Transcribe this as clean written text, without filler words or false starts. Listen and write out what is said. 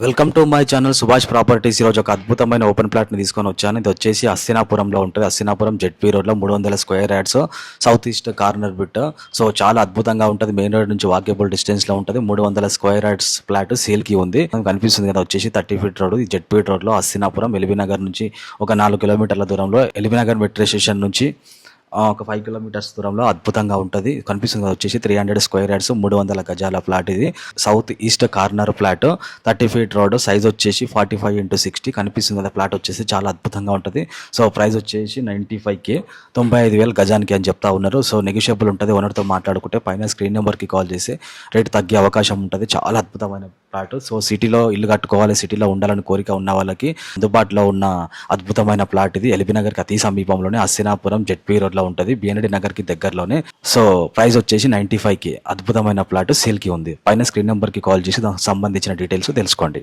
Welcome to my channel Subhash properties. ఈరోజు ఒక అద్భుతమైన ఓపెన్ ప్లాట్ని తీసుకొని వచ్చాను. ఇది వచ్చేసి హస్తినాపురంలో ఉంటుంది. హస్తినాపురం జెడ్పీ రోడ్లో 300 square yards, south east corner bit. So చాలా అద్భుతంగా ఉంటుంది. మెయిన్ రోడ్ నుంచి వాకేబుల్ డిస్టెన్స్లో ఉంటుంది. 300 స్క్వేర్ యార్డ్స్ ఫ్లాట్ సేల్కి ఉంది. కనిపిస్తుంది కదా, వచ్చేసి 30 ఫీట్ రోడ్. ఈ జెడ్పీ రోడ్లో హస్తినాపురం ఎల్బీనగర్ నుంచి ఒక 4 కిలోమీటర్ల దూరంలో, ఎల్బీనగర్ మెట్రో స్టేషన్ నుంచి ఒక 5 కిలోమీటర్స్ దూరంలో అద్భుతంగా ఉంటుంది. కనిపిస్తుంది వచ్చేసి 300 స్క్వేర్ యార్డ్స్, 300 గజాల ఫ్లాట్. ఇది south east corner flat, 30 feet road, size వచ్చేసి 45x60. కనిపిస్తుంది కదా, ఫ్లాట్ వచ్చేసి చాలా అద్భుతంగా ఉంటుంది. సో ప్రైస్ వచ్చేసి 95K, 95,000 గజానికి అని చెప్తా ఉన్నారు. సో నెగోషియబుల్ ఉంటుంది. ఓనర్తో మాట్లాడుకుంటే పైన స్క్రీన్ నెంబర్కి కాల్ చేసి రేట్ తగ్గే అవకాశం ఉంటుంది. చాలా అద్భుతమైన ఫ్లాట్. సో సిటీలో ఇల్లు కట్టుకోవాలి, సిటీలో ఉండాలని కోరిక ఉన్న వాళ్ళకి అందుబాటులో ఉన్న అద్భుతమైన ప్లాట్ ఇది. ఎల్బీనగర్కి అతి సమీపంలోనే, హస్తినాపురం జెడ్పీ రోడ్లో ఉంటుంది, బిఎన్డి నగర్కి దగ్గరలోనే. సో ప్రైస్ వచ్చేసి 95K. అద్భుతమైన ప్లాట్ సేల్కి ఉంది. పైన స్క్రీన్ నెంబర్కి కాల్ చేసి దానికి సంబంధించిన డీటెయిల్స్ తెలుసుకోండి.